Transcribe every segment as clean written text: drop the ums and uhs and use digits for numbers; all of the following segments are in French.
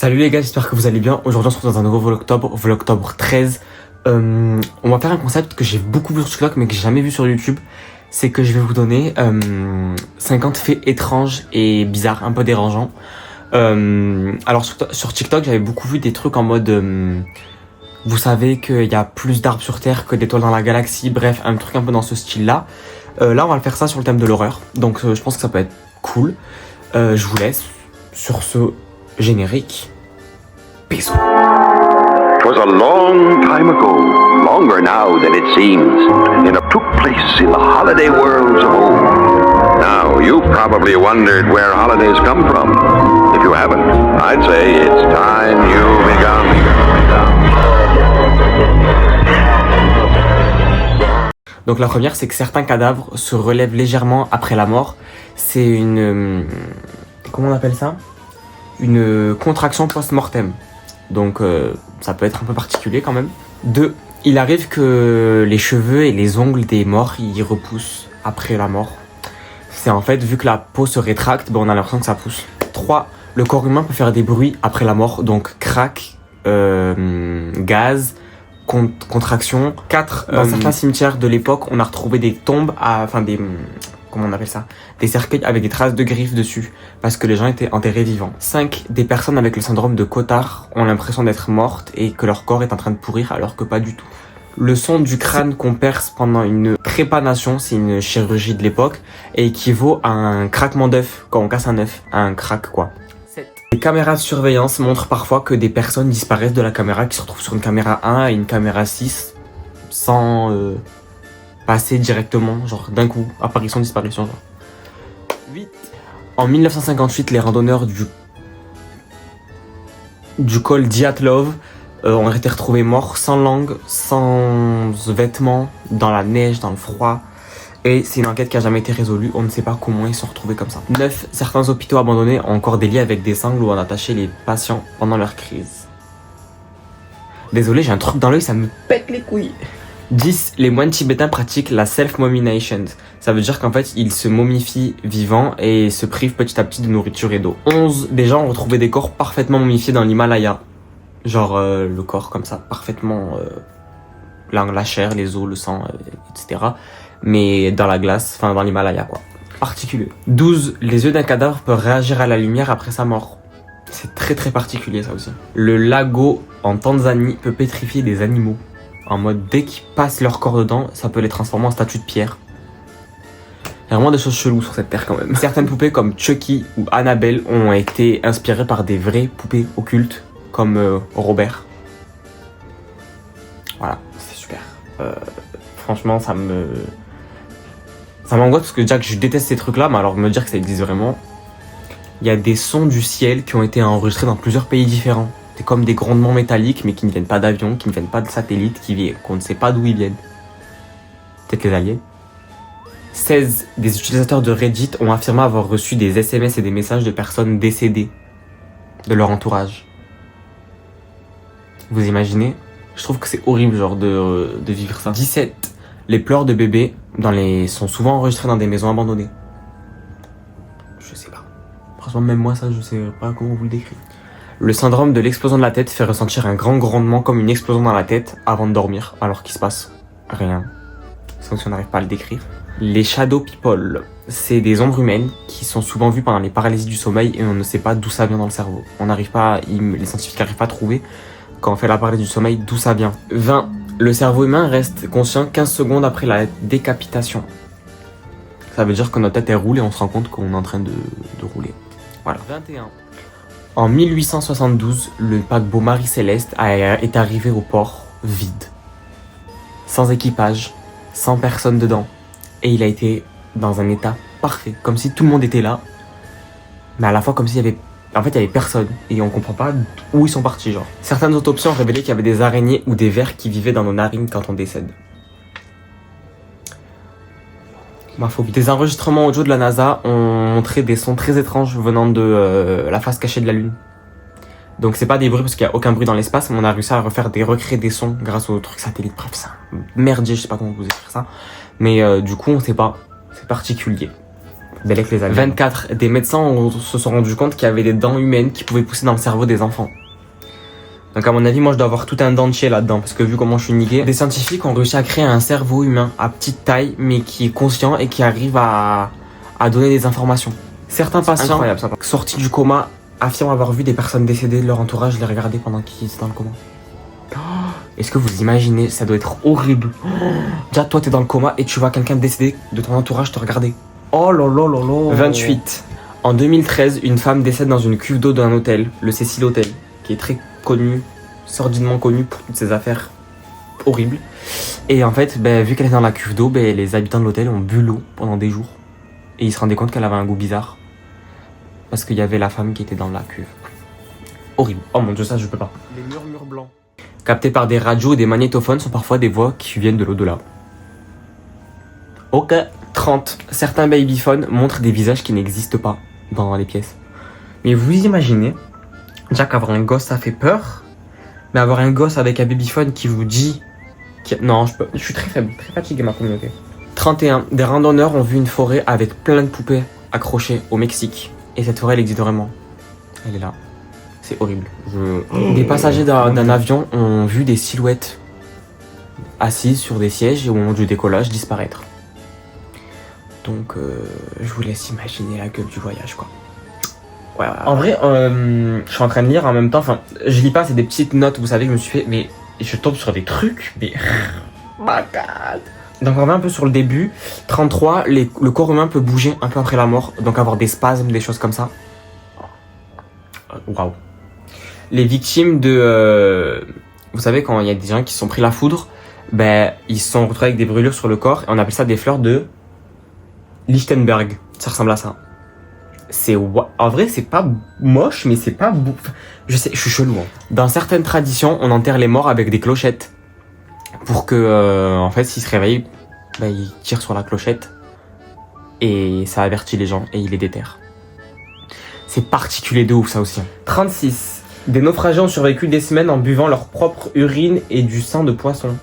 Salut les gars, j'espère que vous allez bien. Aujourd'hui on se retrouve dans un nouveau Vlogtober 13. On va faire un concept que j'ai beaucoup vu sur TikTok mais que j'ai jamais vu sur YouTube. C'est que je vais vous donner 50 faits étranges et bizarres, un peu dérangeants. Alors sur TikTok j'avais beaucoup vu des trucs en mode vous savez qu'il y a plus d'arbres sur Terre que d'étoiles dans la galaxie. Bref, un truc un peu dans ce style là. Là on va le faire ça sur le thème de l'horreur. Donc je pense que ça peut être cool. Je vous laisse sur ce générique. Bisous. 'Twas a long time ago, longer now than it seems, in a took place in the holiday worlds of old. Now, you've probably wondered where holidays come from. If you haven't, I'd say it's time you begun. Donc la première, c'est que certains cadavres se relèvent légèrement après la mort. C'est une... comment on appelle ça? Une contraction post-mortem. Donc ça peut être un peu particulier quand même. 2. Il arrive que les cheveux et les ongles des morts ils repoussent après la mort. C'est en fait, vu que la peau se rétracte, on a l'impression que ça pousse. 3. Le corps humain peut faire des bruits après la mort, donc crack, gaz, contraction. 4. Dans certains cimetières de l'époque, on a retrouvé des tombes, des... comment on appelle ça? Des cercueils avec des traces de griffes dessus, parce que les gens étaient enterrés vivants. 5. Des personnes avec le syndrome de Cotard ont l'impression d'être mortes et que leur corps est en train de pourrir alors que pas du tout. Le son du crâne qu'on perce pendant une trépanation, c'est une chirurgie de l'époque, et équivaut à un craquement d'œuf, quand on casse un œuf, un crack quoi. 7. Les caméras de surveillance montrent parfois que des personnes disparaissent de la caméra, qui se retrouvent sur une caméra 1 et une caméra 6, sans passer directement, genre d'un coup, apparition, disparition, genre. 8. En 1958, les randonneurs du col Dyatlov ont été retrouvés morts, sans langue, sans vêtements, dans la neige, dans le froid. Et c'est une enquête qui a jamais été résolue, on ne sait pas comment ils sont retrouvés comme ça. 9. Certains hôpitaux abandonnés ont encore des lits avec des sangles où on attachait les patients pendant leur crise. Désolé, j'ai un truc dans l'œil, ça me pète les couilles. 10. Les moines tibétains pratiquent la self-momination. Ça veut dire qu'en fait, ils se momifient vivants et se privent petit à petit de nourriture et d'eau. 11. Des gens ont retrouvé des corps parfaitement momifiés dans l'Himalaya. Genre le corps comme ça, parfaitement... la chair, les os, le sang, etc. Mais dans la glace, enfin dans l'Himalaya quoi. Particulier. 12. Les yeux d'un cadavre peuvent réagir à la lumière après sa mort. C'est très très particulier ça aussi. Le lago en Tanzanie peut pétrifier des animaux. En mode, dès qu'ils passent leur corps dedans, ça peut les transformer en statues de pierre. Il y a vraiment des choses cheloues sur cette terre quand même. Certaines poupées comme Chucky ou Annabelle ont été inspirées par des vraies poupées occultes, comme Robert. Voilà, c'est super. Franchement, ça m'angoisse parce que déjà que je déteste ces trucs là, mais alors me dire que ça existe vraiment. Il y a des sons du ciel qui ont été enregistrés dans plusieurs pays différents. C'est comme des grondements métalliques, mais qui ne viennent pas d'avions, qui ne viennent pas de satellites, qu'on ne sait pas d'où ils viennent. Peut-être les aliens. 16. Des utilisateurs de Reddit ont affirmé avoir reçu des SMS et des messages de personnes décédées de leur entourage. Vous imaginez? Je trouve que c'est horrible genre de vivre ça. 17. Les pleurs de bébés sont souvent enregistrés dans des maisons abandonnées. Je sais pas. Franchement, même moi ça, je sais pas comment vous le décrire. Le syndrome de l'explosion de la tête fait ressentir un grand grondement comme une explosion dans la tête avant de dormir, alors qu'il se passe rien. Sauf si on n'arrive pas à le décrire. Les shadow people, c'est des ombres humaines qui sont souvent vues pendant les paralysies du sommeil et on ne sait pas d'où ça vient dans le cerveau. Les scientifiques n'arrivent pas à trouver, quand on fait la paralysie du sommeil, d'où ça vient. 20. Le cerveau humain reste conscient 15 secondes après la décapitation. Ça veut dire que notre tête est roule et on se rend compte qu'on est en train de rouler. Voilà. 21. En 1872, le paquebot Marie-Céleste est arrivé au port vide, sans équipage, sans personne dedans. Et il a été dans un état parfait, comme si tout le monde était là, mais à la fois comme s'il y avait... En fait, il y avait personne, et on comprend pas où ils sont partis, genre. Certaines autopsies ont révélé qu'il y avait des araignées ou des vers qui vivaient dans nos narines quand on décède. Ma phobie. Des enregistrements audio de la NASA ont montré des sons très étranges venant de la face cachée de la Lune. Donc c'est pas des bruits parce qu'il y a aucun bruit dans l'espace, mais on a réussi à recréer des sons grâce au truc satellite. Bref, ça merdier, je sais pas comment vous écrire ça. Mais du coup, on sait pas. C'est particulier. Bellec les aliens. 24. Des médecins se sont rendus compte qu'il y avait des dents humaines qui pouvaient pousser dans le cerveau des enfants. Donc à mon avis, moi je dois avoir tout un dentier là-dedans, parce que vu comment je suis niqué. Des scientifiques ont réussi à créer un cerveau humain à petite taille, mais qui est conscient et qui arrive à donner des informations. Certains patients sortis du coma affirment avoir vu des personnes décédées de leur entourage les regarder pendant qu'ils étaient dans le coma. Est-ce que vous imaginez, ça doit être horrible. Déjà toi t'es dans le coma et tu vois quelqu'un décédé de ton entourage te regarder. Oh là là là là. 28. En 2013, une femme décède dans une cuve d'eau d'un hôtel, le Cecil Hotel, qui est très connu, sordidement connu pour toutes ces affaires horribles. Et en fait, vu qu'elle est dans la cuve d'eau, les habitants de l'hôtel ont bu l'eau pendant des jours. Et ils se rendaient compte qu'elle avait un goût bizarre. Parce qu'il y avait la femme qui était dans la cuve. Horrible. Oh mon dieu, ça je peux pas. Les murmures blancs captés par des radios et des magnétophones sont parfois des voix qui viennent de l'au-delà. Ok. 30. Certains babyphones montrent des visages qui n'existent pas dans les pièces. Mais vous imaginez, déjà qu'avoir un gosse ça fait peur, mais avoir un gosse avec un babyphone qui vous dit... Non, je suis très faible, très fatigué ma communauté. 31. Des randonneurs ont vu une forêt avec plein de poupées accrochées au Mexique. Et cette forêt elle existe vraiment. Elle est là. C'est horrible. Des passagers d'un avion ont vu des silhouettes assises sur des sièges et au moment du décollage disparaître. Donc je vous laisse imaginer la gueule du voyage quoi. Ouais. En vrai, je suis en train de lire en même temps, enfin je lis pas, c'est des petites notes, vous savez que je me suis fait, mais je tombe sur des trucs, mais... My God. Donc on revient un peu sur le début. 33, le corps humain peut bouger un peu après la mort, donc avoir des spasmes, des choses comme ça. Waouh. Les victimes de... vous savez quand il y a des gens qui se sont pris la foudre, ils se sont retrouvés avec des brûlures sur le corps, et on appelle ça des fleurs de... Lichtenberg, ça ressemble à ça. En vrai, c'est pas moche, mais c'est pas... Je sais, je suis chelou. Hein. Dans certaines traditions, on enterre les morts avec des clochettes. Pour que, en fait, s'ils se réveillent, ils tirent sur la clochette. Et ça avertit les gens et ils les déterrent. C'est particulier de ouf, ça aussi. 36. Des naufragés ont survécu des semaines en buvant leur propre urine et du sang de poisson.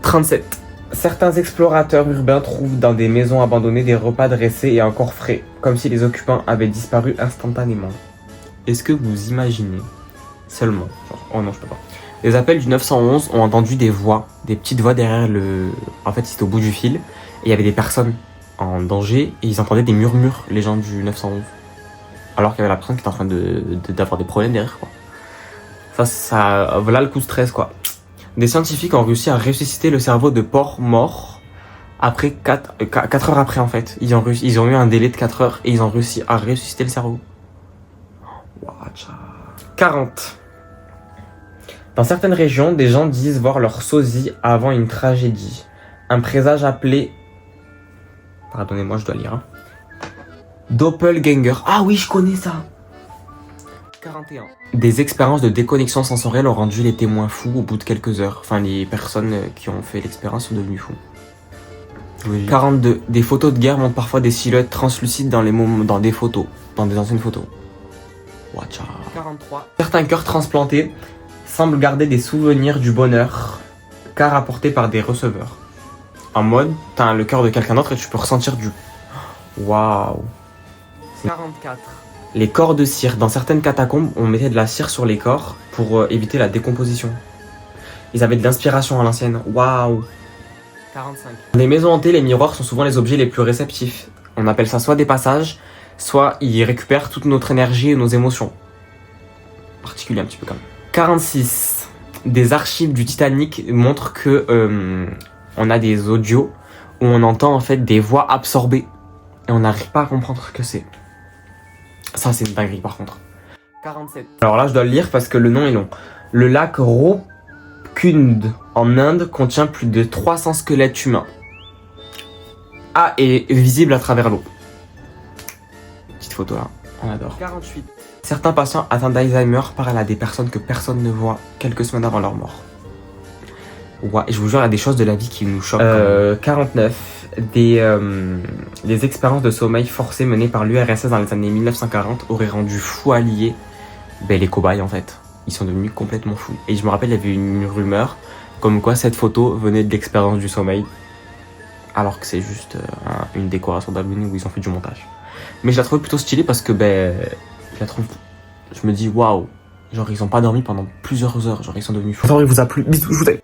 37. Certains explorateurs urbains trouvent dans des maisons abandonnées des repas dressés et encore frais, comme si les occupants avaient disparu instantanément. Est-ce que vous imaginez seulement, oh non je peux pas. Les appels du 911 ont entendu des voix, des petites voix derrière le... En fait c'était au bout du fil, et il y avait des personnes en danger, et ils entendaient des murmures, les gens du 911. Alors qu'il y avait la personne qui était en train d'avoir des problèmes derrière quoi. Ça, voilà le coup de stress quoi. Des scientifiques ont réussi à ressusciter le cerveau de porc mort après 4 heures après en fait. Ils ont eu un délai de 4 heures et ils ont réussi à ressusciter le cerveau. 40. Dans certaines régions, des gens disent voir leur sosie avant une tragédie. Un présage appelé... Pardonnez-moi, je dois lire. Hein. Doppelganger. Ah oui, je connais ça. 41. Des expériences de déconnexion sensorielle ont rendu les témoins fous au bout de quelques heures. Enfin, les personnes qui ont fait l'expérience sont devenues fous. Oui. 42. Des photos de guerre montrent parfois des silhouettes translucides dans des photos, dans des anciennes photos. Watcha. 43. Certains cœurs transplantés semblent garder des souvenirs du bonheur, car apportés par des receveurs. En mode, t'as le cœur de quelqu'un d'autre et tu peux ressentir du... Waouh. 44. Les corps de cire. Dans certaines catacombes, on mettait de la cire sur les corps pour éviter la décomposition. Ils avaient de l'inspiration à l'ancienne. Waouh. 45. Dans les maisons hantées, les miroirs sont souvent les objets les plus réceptifs. On appelle ça soit des passages, soit ils récupèrent toute notre énergie et nos émotions. Particulier un petit peu quand même. 46. Des archives du Titanic montrent que on a des audios où on entend en fait des voix absorbées et on n'arrive pas à comprendre ce que c'est. Ça c'est une dinguerie par contre. 47. Alors là je dois le lire parce que le nom est long. Le lac Ropkund en Inde contient plus de 300 squelettes humains. Ah, et visible à travers l'eau. Petite photo là, on adore. 48. Certains patients atteints d'Alzheimer parlent à des personnes que personne ne voit quelques semaines avant leur mort. Ouais, je vous jure, il y a des choses de la vie qui nous choquent. 49. Des expériences de sommeil forcées menées par l'URSS dans les années 1940 auraient rendu fous alliés les cobayes en fait. Ils sont devenus complètement fous. Et je me rappelle, il y avait une rumeur comme quoi cette photo venait de l'expérience du sommeil. alors que c'est juste une décoration d'Halloween où ils ont fait du montage. Mais je la trouve plutôt stylée parce que je la trouve, je me dis waouh, genre ils ont pas dormi pendant plusieurs heures, genre ils sont devenus fous. J'espère qu'il vous a plu. Bisous, je vous aime.